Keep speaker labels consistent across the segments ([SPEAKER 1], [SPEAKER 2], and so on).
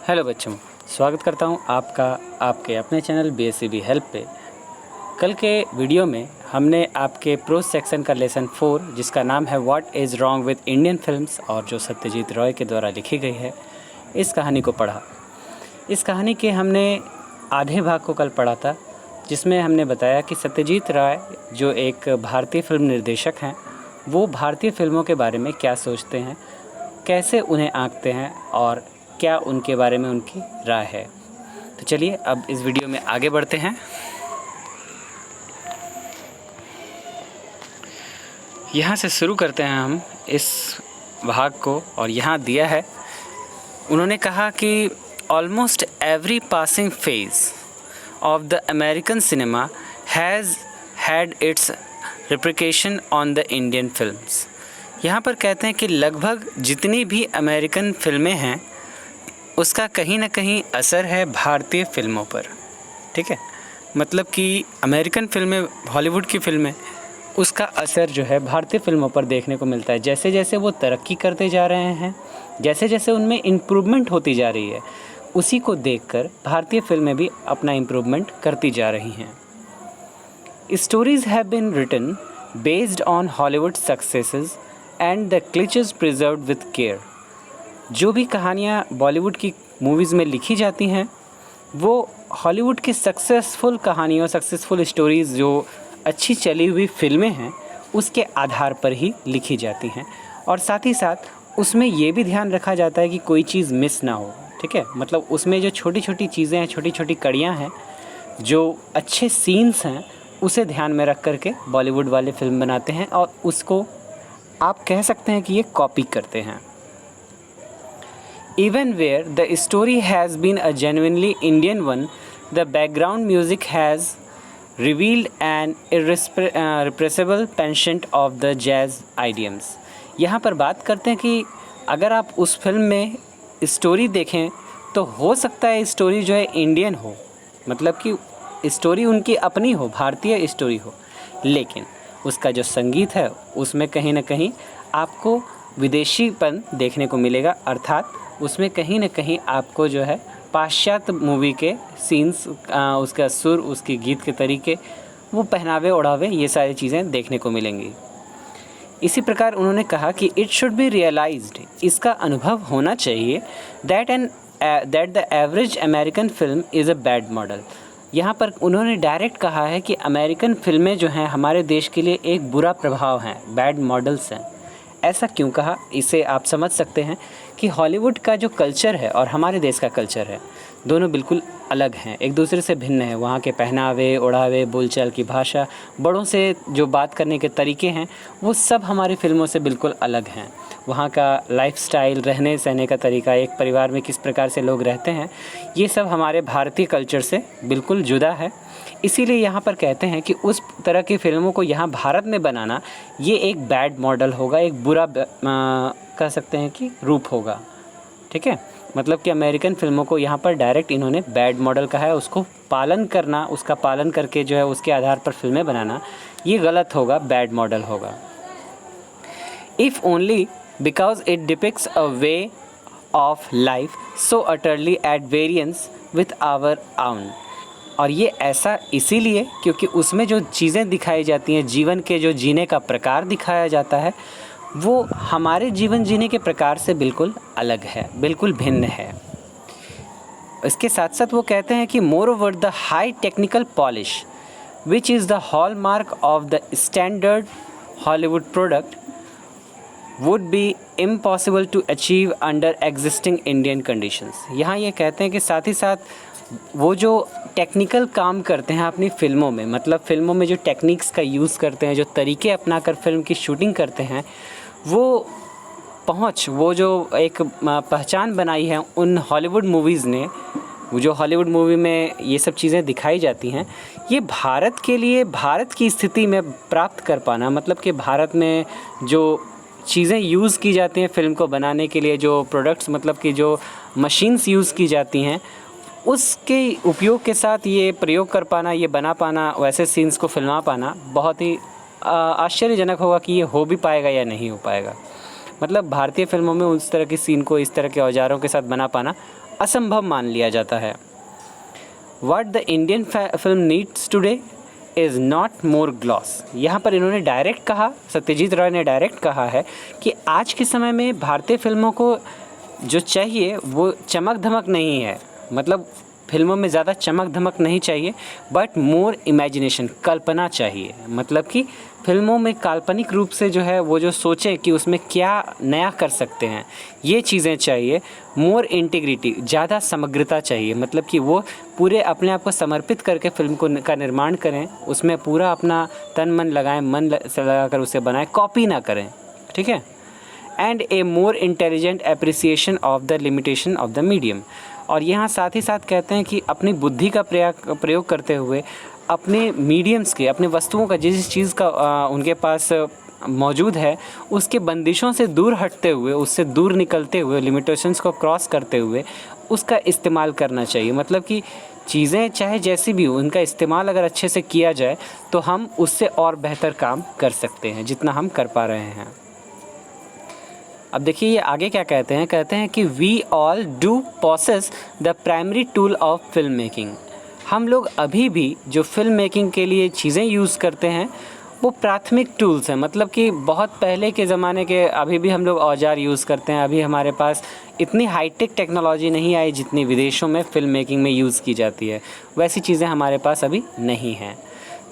[SPEAKER 1] Hello बच्चों, स्वागत करता हूं आपका आपके अपने चैनल BSCB हेल्प पे। कल के वीडियो में हमने आपके प्रोज सेक्शन का लेसन 4 जिसका नाम है what is wrong with Indian films और जो सत्यजीत रॉय के द्वारा लिखी गई है, इस कहानी को पढ़ा। इस कहानी के हमने आधे भाग को कल पढ़ा था, जिसमें हमने बताया कि सत्यजीत राय जो एक भारतीय फिल्म निर्देशक हैं, वो भारतीय फिल्मों के बारे में क्या सोचते हैं, कैसे उन्हें आंकते हैं और क्या उनके बारे में उनकी राय है। तो चलिए अब इस वीडियो में आगे बढ़ते हैं। यहाँ से शुरू करते हैं हम इस भाग को, और यहाँ दिया है, उन्होंने कहा कि almost every passing phase of the American cinema has had it's replication on the Indian films. यहाँ पर कहते हैं कि लगभग जितनी भी अमेरिकन फिल्में हैं उसका कहीं ना कहीं असर है भारतीय फिल्मों पर। ठीक है, मतलब कि अमेरिकन फिल्में, हॉलीवुड की फिल्में, उसका असर जो है भारतीय फिल्मों पर देखने को मिलता है। जैसे जैसे वो तरक्की करते जा रहे हैं, जैसे जैसे उनमें इम्प्रूवमेंट होती जा रही है, उसी को देखकर भारतीय फिल्में भी अपना इम्प्रूवमेंट करती जा रही हैं। Stories have been written based on Hollywood successes and the cliches preserved with care. जो भी कहानियाँ बॉलीवुड की मूवीज़ में लिखी जाती हैं, वो हॉलीवुड की सक्सेसफुल कहानियों, सक्सेसफुल स्टोरीज़, जो अच्छी चली हुई फिल्में हैं, उसके आधार पर ही लिखी जाती हैं। और साथ ही साथ उसमें ये भी ध्यान रखा जाता है कि कोई चीज़ मिस ना हो। ठीक है, मतलब उसमें जो छोटी छोटी चीज़ें हैं, छोटी छोटी कड़ियाँ हैं, जो अच्छे सीन्स हैं, उसे ध्यान में रख करके बॉलीवुड वाले फिल्म बनाते हैं और उसको आप कह सकते हैं कि ये कॉपी करते हैं। Even where the story has been a genuinely Indian one, the background music has revealed an irrepressible penchant of the jazz idioms। यहाँ पर बात करते हैं कि अगर आप उस फिल्म में स्टोरी देखें तो हो सकता है स्टोरी जो है इंडियन हो, मतलब कि स्टोरी उनकी अपनी हो, भारतीय स्टोरी हो, लेकिन उसका जो संगीत है उसमें कहीं ना कहीं आपको विदेशीपन देखने को मिलेगा। अर्थात उसमें कहीं ना कहीं आपको जो है पाश्चात्य मूवी के सीन्स, उसका सुर, उसके गीत के तरीके, वो पहनावे ओढ़ावे, ये सारी चीज़ें देखने को मिलेंगी। इसी प्रकार उन्होंने कहा कि इट शुड बी रियलाइज्ड, इसका अनुभव होना चाहिए, that the average American film is a bad model. यहाँ पर उन्होंने डायरेक्ट कहा है कि अमेरिकन फिल्में जो हैं हमारे देश के लिए एक बुरा प्रभाव हैं, बैड मॉडल्स हैं। ऐसा क्यों कहा, इसे आप समझ सकते हैं कि हॉलीवुड का जो कल्चर है और हमारे देश का कल्चर है, दोनों बिल्कुल अलग हैं, एक दूसरे से भिन्न है। वहाँ के पहनावे ओढ़ावे, बोलचाल की भाषा, बड़ों से जो बात करने के तरीके हैं, वो सब हमारी फिल्मों से बिल्कुल अलग हैं। वहाँ का लाइफस्टाइल, रहने सहने का तरीका, एक परिवार में किस प्रकार से लोग रहते हैं, ये सब हमारे भारतीय कल्चर से बिल्कुल जुदा है। इसीलिए यहाँ पर कहते हैं कि उस तरह की फ़िल्मों को यहाँ भारत में बनाना ये एक बैड मॉडल होगा, एक बुरा कह सकते हैं कि रूप होगा। ठीक है, मतलब कि अमेरिकन फ़िल्मों को यहाँ पर डायरेक्ट इन्होंने बैड मॉडल कहा है। उसको पालन करना, उसका पालन करके जो है उसके आधार पर फिल्में बनाना, ये गलत होगा, बैड मॉडल होगा। If only because it depicts a way of life so utterly at variance with our own. और ये ऐसा इसीलिए क्योंकि उसमें जो चीज़ें दिखाई जाती हैं, जीवन के जो जीने का प्रकार दिखाया जाता है, वो हमारे जीवन जीने के प्रकार से बिल्कुल अलग है, बिल्कुल भिन्न है। इसके साथ साथ वो कहते हैं कि moreover the high technical polish which is the hallmark of the standard Hollywood product would be impossible to achieve under existing Indian conditions. यहाँ ये कहते हैं कि साथ ही साथ वो जो टेक्निकल काम करते हैं अपनी फ़िल्मों में, मतलब फ़िल्मों में जो टेक्निक्स का यूज़ करते हैं, जो तरीके अपनाकर फ़िल्म की शूटिंग करते हैं, वो पहुँच, वो जो एक पहचान बनाई है उन हॉलीवुड मूवीज़ ने, वो जो हॉलीवुड मूवी में ये सब चीज़ें दिखाई जाती हैं, ये भारत के लिए, भारत की स्थिति में प्राप्त कर पाना, मतलब कि भारत में जो चीज़ें यूज़ की जाती हैं फ़िल्म को बनाने के लिए, जो प्रोडक्ट्स, मतलब कि जो मशीन्स यूज़ की जाती हैं, उसके उपयोग के साथ ये प्रयोग कर पाना, ये बना पाना, वैसे सीन्स को फिल्मा पाना बहुत ही आश्चर्यजनक होगा कि ये हो भी पाएगा या नहीं हो पाएगा। मतलब भारतीय फिल्मों में उस तरह की सीन को इस तरह के औजारों के साथ बना पाना असंभव मान लिया जाता है। What the Indian film needs today is not more gloss। यहाँ पर इन्होंने डायरेक्ट कहा, सत्यजीत रॉय ने डायरेक्ट कहा है कि आज के समय में भारतीय फिल्मों को जो चाहिए वो चमक धमक नहीं है, मतलब फिल्मों में ज़्यादा चमक धमक नहीं चाहिए, बट मोर इमेजिनेशन, कल्पना चाहिए। मतलब कि फिल्मों में काल्पनिक रूप से जो है वो जो सोचें कि उसमें क्या नया कर सकते हैं, ये चीज़ें चाहिए। मोर इंटीग्रिटी, ज़्यादा समग्रता चाहिए, मतलब कि वो पूरे अपने आप को समर्पित करके फिल्म को का निर्माण करें, उसमें पूरा अपना तन मन लगाएं, से लगाकर उसे बनाएं, कॉपी ना करें, ठीक है। And A more intelligent appreciation of the limitation of the medium. और यहाँ साथ ही साथ कहते हैं कि अपनी बुद्धि का प्रयोग करते हुए अपने मीडियम्स के, अपने वस्तुओं का, जिस चीज़ का उनके पास मौजूद है उसके बंदिशों से दूर हटते हुए, उससे दूर निकलते हुए, लिमिटेशंस को क्रॉस करते हुए उसका इस्तेमाल करना चाहिए। मतलब कि चीज़ें चाहे जैसी भी हो, उनका इस्तेमाल अगर अच्छे से किया जाए तो हम उससे और बेहतर काम कर सकते हैं जितना हम कर पा रहे हैं। अब देखिए ये आगे क्या कहते हैं, कहते हैं कि we all do possess the primary tool of film making. हम लोग अभी भी जो फिल्म मेकिंग के लिए चीज़ें यूज़ करते हैं वो प्राथमिक टूल्स हैं। मतलब कि बहुत पहले के ज़माने के अभी भी हम लोग औजार यूज़ करते हैं। अभी हमारे पास इतनी हाईटेक टेक्नोलॉजी नहीं आई जितनी विदेशों में फ़िल्म मेकिंग में यूज़ की जाती है, वैसी चीज़ें हमारे पास अभी नहीं हैं।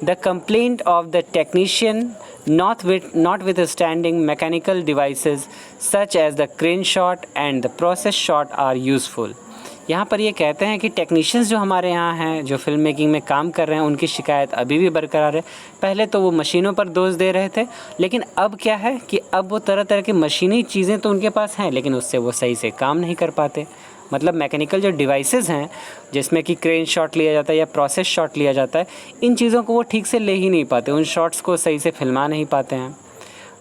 [SPEAKER 1] The complaint of the technician notwithstanding mechanical devices such as the crane shot and the process shot are useful। यहाँ पर ये कहते हैं कि टेक्नीशियंस जो हमारे यहाँ हैं, जो फिल्म मेकिंग में काम कर रहे हैं, उनकी शिकायत अभी भी बरकरार है। पहले तो वो मशीनों पर दोष दे रहे थे, लेकिन अब क्या है कि अब वो तरह तरह की मशीनी चीज़ें तो उनके पास हैं, लेकिन उससे वो सही से काम नहीं कर पाते। मतलब मैकेनिकल जो डिवाइसेस हैं जिसमें कि क्रेन शॉट लिया जाता है या प्रोसेस शॉट लिया जाता है, इन चीज़ों को वो ठीक से ले ही नहीं पाते, उन शॉट्स को सही से फिल्मा नहीं पाते हैं।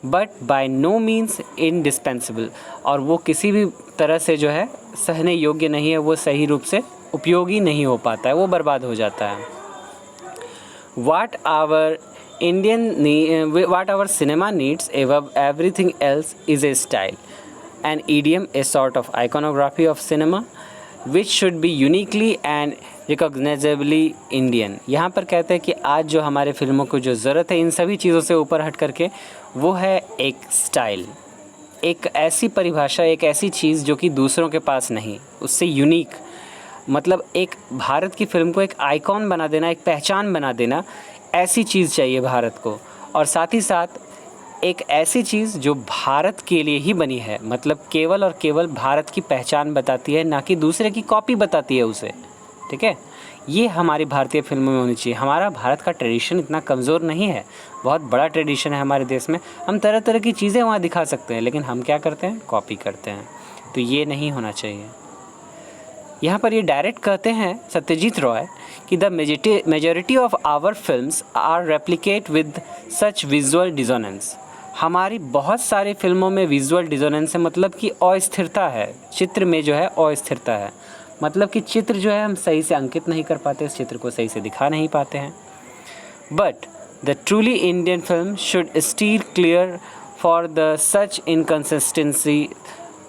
[SPEAKER 1] But by no means indispensable, और वो किसी भी तरह से जो है सहने योग्य नहीं है, वो सही रूप से उपयोगी नहीं हो पाता है, वो बर्बाद हो जाता है। What our cinema needs above everything else is a style, an idiom, a sort of iconography of cinema which should be uniquely and recognizably Indian। यहाँ पर कहते हैं कि आज जो हमारे फिल्मों को जो ज़रूरत है इन सभी चीज़ों से ऊपर हट करके वो है एक स्टाइल, एक ऐसी परिभाषा, एक ऐसी चीज़ जो कि दूसरों के पास नहीं, उससे यूनिक। मतलब एक भारत की फ़िल्म को एक आइकॉन बना देना, एक पहचान बना देना, ऐसी चीज़ चाहिए भारत को। और साथ ही साथ एक ऐसी चीज़ जो भारत के लिए ही बनी है, मतलब केवल और केवल भारत की पहचान बताती है, ना कि दूसरे की कॉपी बताती है उसे, ठीक है। ये हमारी भारतीय फिल्मों में होनी चाहिए। हमारा भारत का ट्रेडिशन इतना कमज़ोर नहीं है, बहुत बड़ा ट्रेडिशन है हमारे देश में। हम तरह तरह की चीज़ें वहाँ दिखा सकते हैं, लेकिन हम क्या करते हैं, कॉपी करते हैं। तो ये नहीं होना चाहिए। यहाँ पर ये डायरेक्ट कहते हैं सत्यजीत रॉय कि the majority of our films are replicate with such visual dissonance. हमारी बहुत सारी फिल्मों में विजुअल डिसोनेंस है, मतलब कि अस्थिरता है, चित्र में जो है अस्थिरता है। मतलब कि चित्र जो है हम सही से अंकित नहीं कर पाते, इस चित्र को सही से दिखा नहीं पाते हैं। But the truly Indian film should stir clear for the such inconsistency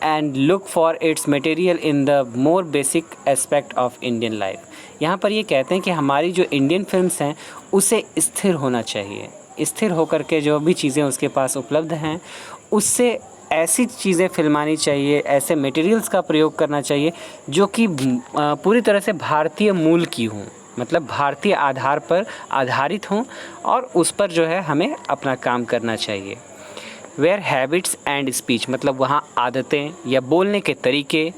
[SPEAKER 1] and look for its material in the more basic aspect of Indian life. यहाँ पर ये कहते हैं कि हमारी जो इंडियन फिल्म्स हैं उसे स्थिर होना चाहिए, स्थिर होकर के जो भी चीज़ें उसके पास उपलब्ध हैं उससे ऐसी चीज़ें फिल्मानी चाहिए, ऐसे मटेरियल्स का प्रयोग करना चाहिए जो कि पूरी तरह से भारतीय मूल की हों, मतलब भारतीय आधार पर आधारित हों, और उस पर जो है हमें अपना काम करना चाहिए। वेयर हैबिट्स एंड स्पीच, मतलब वहाँ आदतें या बोलने के तरीके,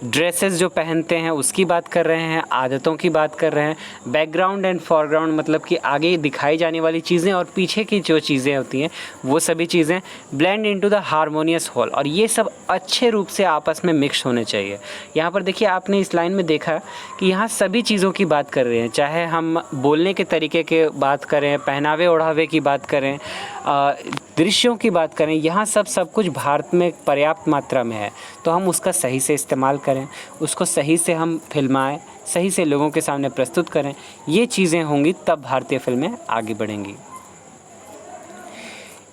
[SPEAKER 1] ड्रेसेस जो पहनते हैं उसकी बात कर रहे हैं, आदतों की बात कर रहे हैं। बैकग्राउंड एंड फॉरग्राउंड, मतलब कि आगे दिखाई जाने वाली चीज़ें और पीछे की जो चीज़ें होती हैं वो सभी चीज़ें blend into the harmonious whole, और ये सब अच्छे रूप से आपस में मिक्स होने चाहिए। यहाँ पर देखिए आपने इस लाइन में देखा कि यहाँ सभी चीज़ों की बात कर रहे हैं, चाहे हम बोलने के तरीके के बात करें, पहनावे ओढ़ावे की बात करें, दृश्यों की बात करें, यहाँ सब कुछ भारत में पर्याप्त मात्रा में है। तो हम उसका सही से इस्तेमाल करें, उसको सही से हम फिल्माएं, सही से लोगों के सामने प्रस्तुत करें। ये चीज़ें होंगी तब भारतीय फिल्में आगे बढ़ेंगी।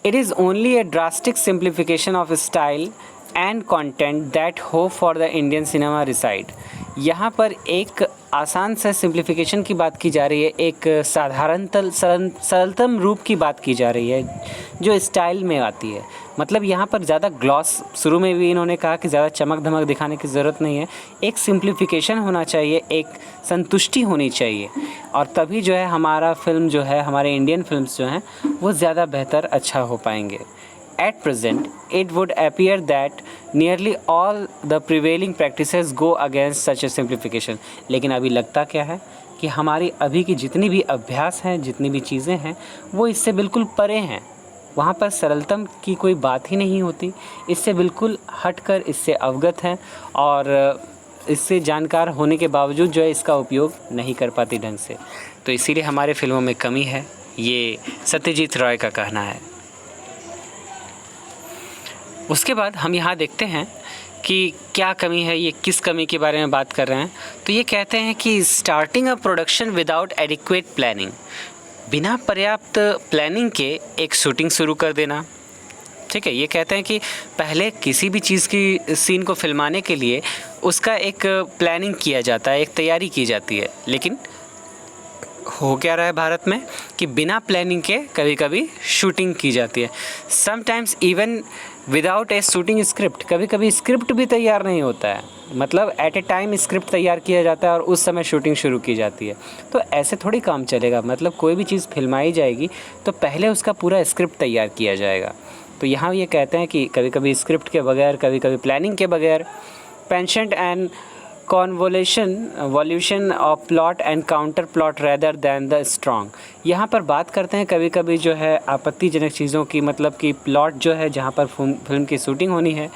[SPEAKER 1] It is only a drastic simplification of style and content that hope for the Indian cinema reside। यहाँ पर एक आसान सा सिंप्लीफिकेशन की बात की जा रही है, एक सरलतम रूप की बात की जा रही है जो स्टाइल में आती है। मतलब यहाँ पर ज़्यादा ग्लॉस, शुरू में भी इन्होंने कहा कि ज़्यादा चमक धमक दिखाने की ज़रूरत नहीं है, एक सिंप्लीफिकेशन होना चाहिए, एक संतुष्टि होनी चाहिए, और तभी जो है हमारा फिल्म जो है, हमारे इंडियन फिल्म्स जो हैं वो ज़्यादा बेहतर अच्छा हो पाएंगे। At present, it would appear that nearly all the prevailing practices go against such a simplification। लेकिन अभी लगता क्या है कि हमारी अभी की जितनी भी अभ्यास हैं, जितनी भी चीज़ें हैं, वो इससे बिल्कुल परे हैं। वहाँ पर सरलतम की कोई बात ही नहीं होती, इससे बिल्कुल हटकर इससे अवगत हैं और इससे जानकार होने के बावजूद जो है इसका उपयोग नहीं कर पाती ढंग से। तो इसीलिए हमारे फिल्मों में कमी है, ये सत्यजीत रॉय का कहना है। उसके बाद हम यहाँ देखते हैं कि क्या कमी है, ये किस कमी के बारे में बात कर रहे हैं। तो ये कहते हैं कि starting a production without adequate planning, बिना पर्याप्त प्लानिंग के एक शूटिंग शुरू कर देना। ठीक है, ये कहते हैं कि पहले किसी भी चीज़ की सीन को फिल्माने के लिए उसका एक प्लानिंग किया जाता है, एक तैयारी की जाती है, लेकिन हो क्या रहा है भारत में कि बिना प्लानिंग के कभी कभी शूटिंग की जाती है। समटाइम्स इवन विदाउट ए शूटिंग स्क्रिप्ट, कभी कभी स्क्रिप्ट भी तैयार नहीं होता है, मतलब एट ए टाइम स्क्रिप्ट तैयार किया जाता है और उस समय शूटिंग शुरू की जाती है। तो ऐसे थोड़ी काम चलेगा, मतलब कोई भी चीज़ फिल्माई जाएगी तो पहले उसका पूरा स्क्रिप्ट तैयार किया जाएगा। तो यहाँ ये कहते हैं कि कभी कभी स्क्रिप्ट के बगैर, कभी कभी प्लानिंग के बगैर, patient and violation of plot and counter plot rather than the strong. यहाँ पर बात करते हैं कभी कभी जो है आपत्तिजनक चीज़ों की, मतलब कि प्लॉट जो है जहाँ पर फिल्म की शूटिंग होनी है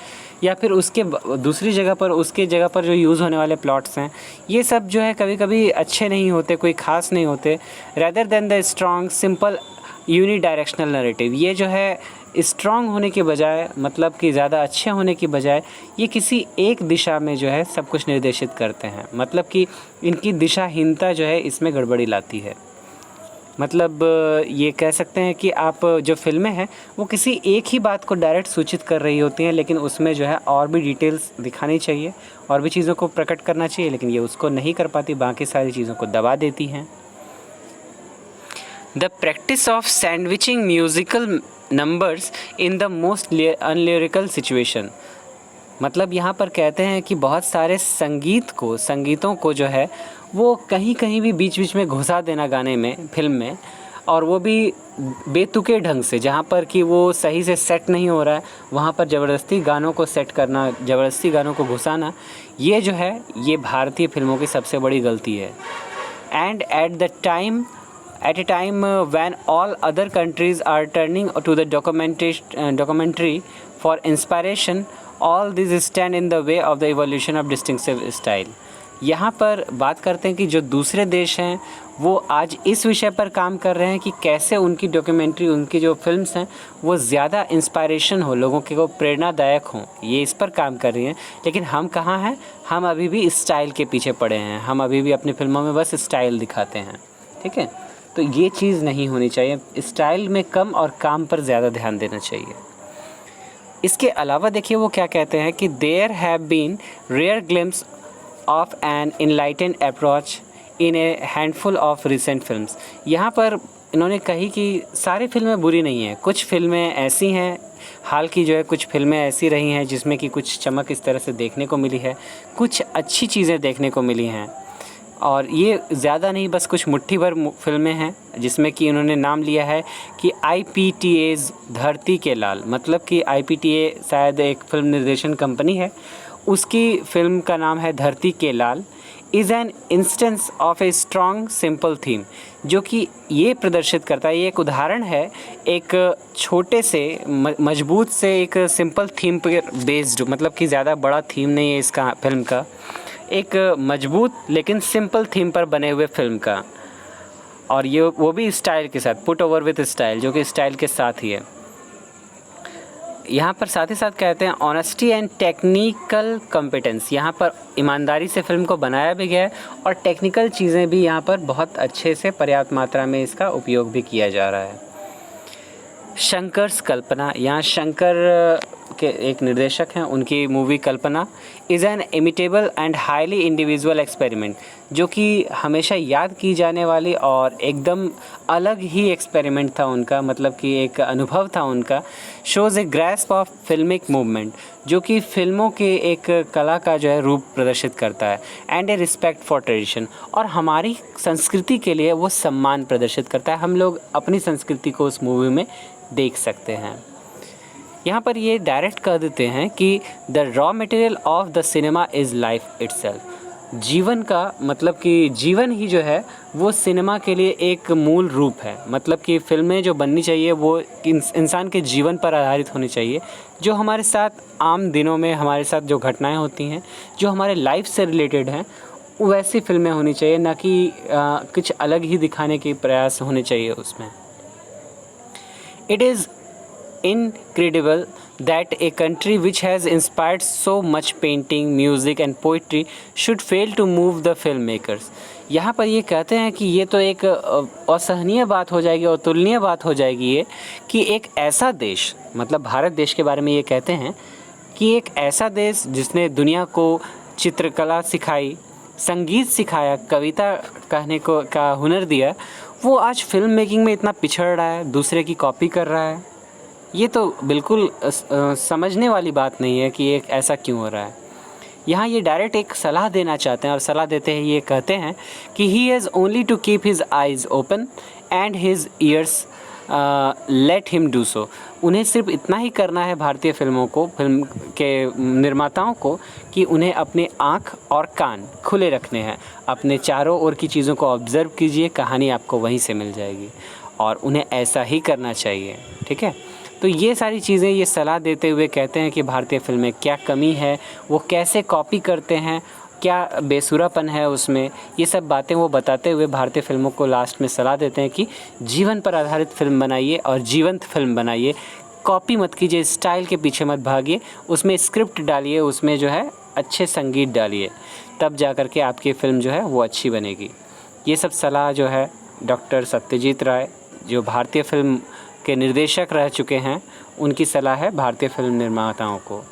[SPEAKER 1] या फिर उसके दूसरी जगह पर, उसके जगह पर जो यूज़ होने वाले प्लॉट्स हैं, ये सब जो है कभी कभी अच्छे नहीं होते, कोई ख़ास नहीं होते। Rather than the strong simple unidirectional narrative, ये जो है स्ट्रॉन्ग होने के बजाय, मतलब कि ज़्यादा अच्छे होने की बजाय, ये किसी एक दिशा में जो है सब कुछ निर्देशित करते हैं। मतलब कि इनकी दिशाहीनता जो है इसमें गड़बड़ी लाती है। मतलब ये कह सकते हैं कि आप जो फिल्में हैं वो किसी एक ही बात को डायरेक्ट सूचित कर रही होती हैं, लेकिन उसमें जो है और भी डिटेल्स दिखानी चाहिए, और भी चीज़ों को प्रकट करना चाहिए, लेकिन ये उसको नहीं कर पाती, बाकी सारी चीज़ों को दबा देती हैं। The practice of sandwiching musical numbers in the most unlyrical situation, मतलब यहाँ पर कहते हैं कि बहुत सारे संगीतों को जो है वो कहीं कहीं भी बीच बीच में घुसा देना गाने में, फिल्म में, और वो भी बेतुके ढंग से, जहाँ पर कि वो सही से सेट नहीं हो रहा है वहाँ पर ज़बरदस्ती गानों को सेट करना, ज़बरदस्ती गानों को घुसाना, ये जो है ये भारतीय फिल्मों की सबसे बड़ी गलती है। And at a time when all other countries are turning to the documentary for inspiration, all these stand in the way of the evolution of distinctive style। यहाँ पर बात करते हैं कि जो दूसरे देश हैं वो आज इस विषय पर काम कर रहे हैं कि कैसे उनकी डॉक्यूमेंट्री, उनकी जो फिल्म्स हैं वो ज़्यादा इंस्पायरेशन हो, लोगों के को प्रेरणादायक हों, ये इस पर काम कर रही हैं। लेकिन हम कहाँ हैं, हम अभी भी स्टाइल के पीछे पड़े हैं, हम अभी भी अपनी फिल्मों में बस स्टाइल दिखाते हैं। ठीक है, तो ये चीज़ नहीं होनी चाहिए, स्टाइल में कम और काम पर ज़्यादा ध्यान देना चाहिए। इसके अलावा देखिए वो क्या कहते हैं कि there have been rare glimpse of an enlightened approach in a handful of recent films. यहाँ पर इन्होंने कही कि सारी फिल्में बुरी नहीं हैं, कुछ फिल्में ऐसी हैं, हाल की जो है कुछ फिल्में ऐसी रही हैं जिसमें कि कुछ चमक इस तरह से देखने को मिली है, कुछ अच्छी चीज़ें देखने को मिली हैं, और ये ज़्यादा नहीं, बस कुछ मुट्ठी भर फिल्में हैं जिसमें कि उन्होंने नाम लिया है कि IPTA's धरती के लाल, मतलब कि IPTA शायद एक फिल्म निर्देशन कंपनी है, उसकी फिल्म का नाम है धरती के लाल, is an instance of a strong simple theme, जो कि ये प्रदर्शित करता है, ये एक उदाहरण है एक छोटे से मजबूत से एक सिंपल थीम पर बेस्ड, मतलब कि ज़्यादा बड़ा थीम नहीं है इसका फिल्म का, एक मजबूत लेकिन सिंपल थीम पर बने हुए फिल्म का, और ये वो भी स्टाइल के साथ, पुट ओवर विथ स्टाइल, जो कि स्टाइल के साथ ही है। यहाँ पर साथ ही साथ कहते हैं ऑनेस्टी एंड टेक्निकल कॉम्पिटेंस, यहाँ पर ईमानदारी से फिल्म को बनाया भी गया है और टेक्निकल चीज़ें भी यहाँ पर बहुत अच्छे से पर्याप्त मात्रा में इसका उपयोग भी किया जा रहा है। शंकर्स कल्पना, यहाँ शंकर के एक निर्देशक हैं, उनकी movie Kalpana is an imitable and highly individual experiment, जो कि हमेशा याद की जाने वाली और एकदम अलग ही एक्सपेरिमेंट था उनका, मतलब कि एक अनुभव था उनका। Shows a grasp of filmic movement, जो कि फिल्मों के एक कला का जो है रूप प्रदर्शित करता है, and A respect for tradition, और हमारी संस्कृति के लिए वो सम्मान प्रदर्शित करता है। हम लोग अपनी संस्कृति को उस मूवी में देख सकते हैं। यहाँ पर ये डायरेक्ट कह देते हैं कि the raw material of the cinema is life itself. जीवन का मतलब कि जीवन ही जो है वो सिनेमा के लिए एक मूल रूप है। मतलब कि फ़िल्में जो बननी चाहिए वो इंसान के जीवन पर आधारित होनी चाहिए, जो हमारे साथ आम दिनों में हमारे साथ जो घटनाएं होती हैं, जो हमारे लाइफ से रिलेटेड हैं, वैसी फ़िल्में होनी चाहिए, ना कि कुछ अलग ही दिखाने के प्रयास होने चाहिए उसमें। It is incredible that a country which has inspired so much painting, music and poetry should fail to move the filmmakers। यहाँ पर ये कहते हैं कि ये तो एक असहनीय बात हो जाएगी और तुलनीय बात हो जाएगी ये, कि एक ऐसा देश, मतलब भारत देश के बारे में ये कहते हैं कि एक ऐसा देश जिसने दुनिया को चित्रकला सिखाई, संगीत सिखाया, कविता कहने को का हुनर दिया, वो आज फिल्म मेकिंग में इतना पिछड़ रहा है, दूसरे की कॉपी कर रहा है। ये तो बिल्कुल समझने वाली बात नहीं है कि ये ऐसा क्यों हो रहा है। यहाँ ये डायरेक्ट एक सलाह देना चाहते हैं, और सलाह देते हैं, ये कहते हैं कि he has only to keep his eyes open and his ears let him do so. उन्हें सिर्फ इतना ही करना है भारतीय फिल्मों को, फिल्म के निर्माताओं को, कि उन्हें अपने आँख और कान खुले रखने हैं। अपने चारों ओर की चीज़ों को ऑब्ज़र्व कीजिए, कहानी आपको वहीं से मिल जाएगी, और उन्हें ऐसा ही करना चाहिए। ठीक है, तो ये सारी चीज़ें ये सलाह देते हुए कहते हैं कि भारतीय फिल्में क्या कमी है, वो कैसे कॉपी करते हैं, क्या बेसुरापन है उसमें, ये सब बातें वो बताते हुए भारतीय फिल्मों को लास्ट में सलाह देते हैं कि जीवन पर आधारित फिल्म बनाइए और जीवंत फिल्म बनाइए। कॉपी मत कीजिए, स्टाइल के पीछे मत भागिए, उसमें स्क्रिप्ट डालिए, उसमें जो है अच्छे संगीत डालिए, तब जा कर के आपकी फ़िल्म जो है वो अच्छी बनेगी। ये सब सलाह जो है डॉक्टर सत्यजीत राय, जो भारतीय फिल्म के निर्देशक रह चुके हैं, उनकी सलाह है भारतीय फिल्म निर्माताओं को।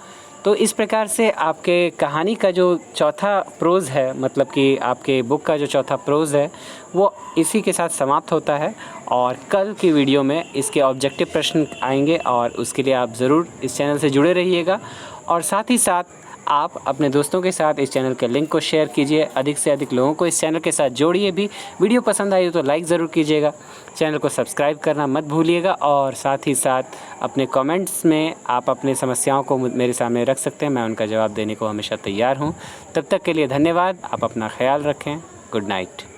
[SPEAKER 1] तो इस प्रकार से आपके कहानी का जो चौथा प्रोज़ है, मतलब कि आपके बुक का जो चौथा प्रोज़ है, वो इसी के साथ समाप्त होता है। और कल की वीडियो में इसके ऑब्जेक्टिव प्रश्न आएंगे, और उसके लिए आप ज़रूर इस चैनल से जुड़े रहिएगा। और साथ ही साथ आप अपने दोस्तों के साथ इस चैनल के लिंक को शेयर कीजिए, अधिक से अधिक लोगों को इस चैनल के साथ जोड़िए भी। वीडियो पसंद आई तो लाइक ज़रूर कीजिएगा, चैनल को सब्सक्राइब करना मत भूलिएगा, और साथ ही साथ अपने कमेंट्स में आप अपनी समस्याओं को मेरे सामने रख सकते हैं, मैं उनका जवाब देने को हमेशा तैयार हूँ। तब तक के लिए धन्यवाद, आप अपना ख्याल रखें। Good night.